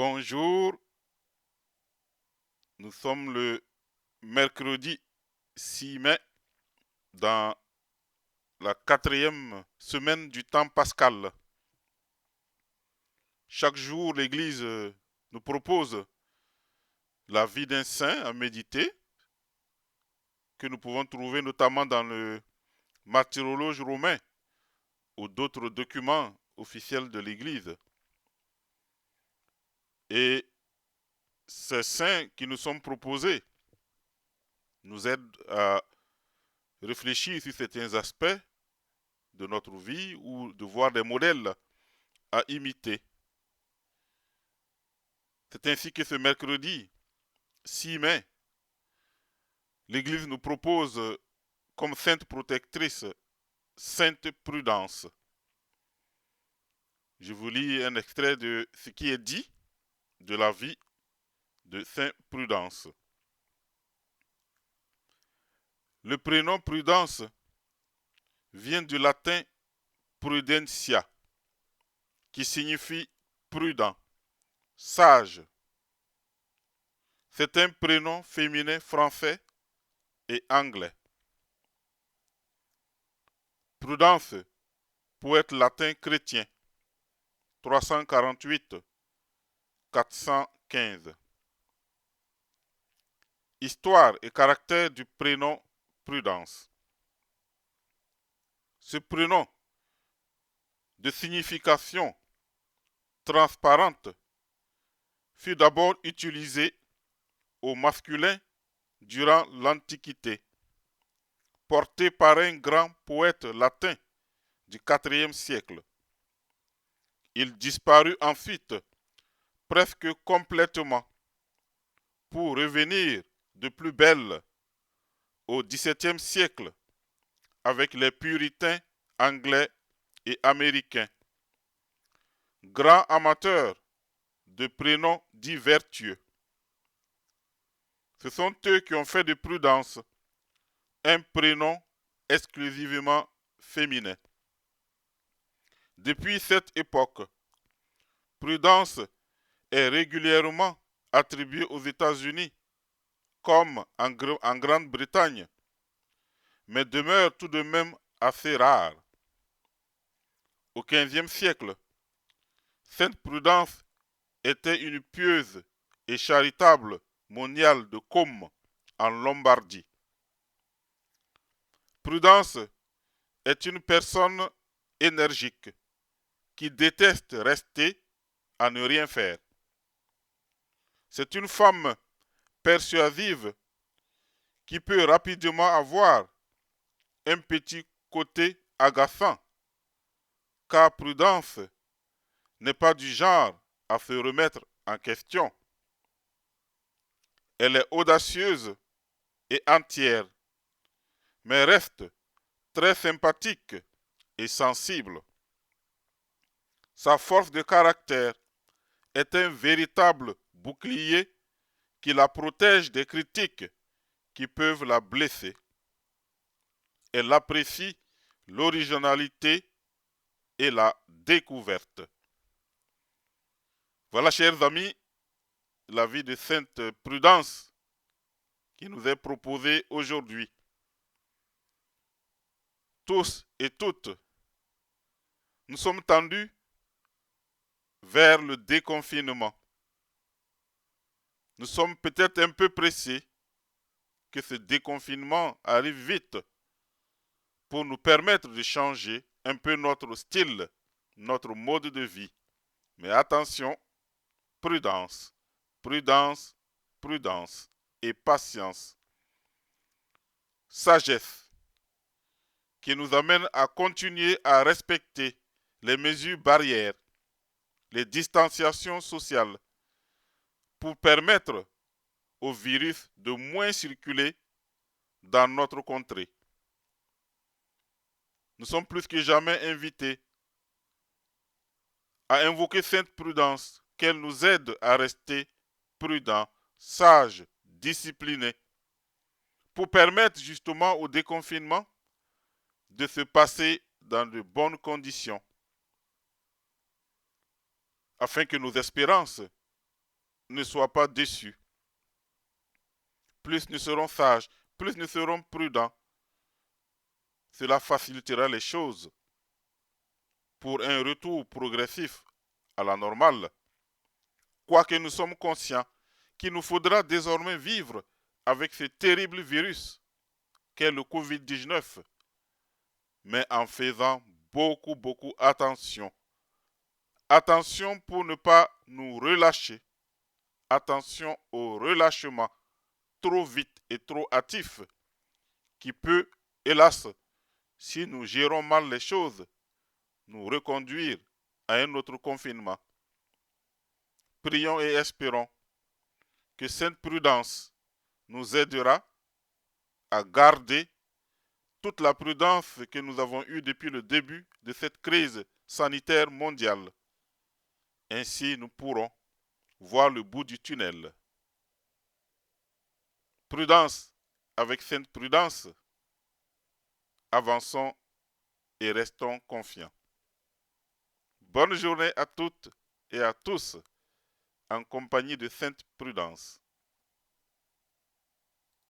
Bonjour, nous sommes le mercredi 6 mai dans la quatrième semaine du temps pascal. Chaque jour, l'Église nous propose la vie d'un saint à méditer, que nous pouvons trouver notamment dans le martyrologe romain ou d'autres documents officiels de l'Église. Et ces saints qui nous sont proposés nous aident à réfléchir sur certains aspects de notre vie ou de voir des modèles à imiter. C'est ainsi que ce mercredi 6 mai, l'Église nous propose comme sainte protectrice Sainte Prudence. Je vous lis un extrait de ce qui est dit de la vie de Sainte Prudence. Le prénom Prudence vient du latin prudentia, qui signifie prudent, sage. C'est un prénom féminin français et anglais. Prudence, poète latin chrétien, 348-415. Histoire et caractère du prénom Prudence. Ce prénom, de signification transparente, fut d'abord utilisé au masculin durant l'Antiquité, porté par un grand poète latin du IVe siècle. Il disparut ensuite presque complètement pour revenir de plus belle au XVIIe siècle avec les puritains anglais et américains. Grands amateurs de prénoms dits vertueux. Ce sont eux qui ont fait de Prudence un prénom exclusivement féminin. Depuis cette époque, Prudence est régulièrement attribuée aux États-Unis comme en Grande-Bretagne, mais demeure tout de même assez rare. Au XVe siècle, Sainte Prudence était une pieuse et charitable moniale de Côme, en Lombardie. Prudence est une personne énergique qui déteste rester à ne rien faire. C'est une femme persuasive qui peut rapidement avoir un petit côté agaçant, car Prudence n'est pas du genre à se remettre en question. Elle est audacieuse et entière, mais reste très sympathique et sensible. Sa force de caractère est un véritable bouclier qui la protège des critiques qui peuvent la blesser. Elle apprécie l'originalité et la découverte. Voilà, chers amis, la vie de Sainte Prudence qui nous est proposée aujourd'hui. Tous et toutes, nous sommes tendus vers le déconfinement. Nous sommes peut-être un peu pressés que ce déconfinement arrive vite pour nous permettre de changer un peu notre style, notre mode de vie. Mais attention, prudence, prudence, prudence et patience. Sagesse qui nous amène à continuer à respecter les mesures barrières, les distanciations sociales pour permettre au virus de moins circuler dans notre contrée. Nous sommes plus que jamais invités à invoquer Sainte Prudence, qu'elle nous aide à rester prudents, sages, disciplinés, pour permettre justement au déconfinement de se passer dans de bonnes conditions, afin que nos espérances ne soient pas déçus. Plus nous serons sages, plus nous serons prudents. Cela facilitera les choses pour un retour progressif à la normale. Quoique nous sommes conscients qu'il nous faudra désormais vivre avec ce terrible virus qu'est le Covid-19, mais en faisant beaucoup attention. Attention pour ne pas nous relâcher. Attention au relâchement trop vite et trop hâtif qui peut, hélas, si nous gérons mal les choses, nous reconduire à un autre confinement. Prions et espérons que cette prudence nous aidera à garder toute la prudence que nous avons eue depuis le début de cette crise sanitaire mondiale. Ainsi, nous pourrons voir le bout du tunnel. Prudence, avec cette prudence, avançons et restons confiants. Bonne journée à toutes et à tous en compagnie de Sainte Prudence.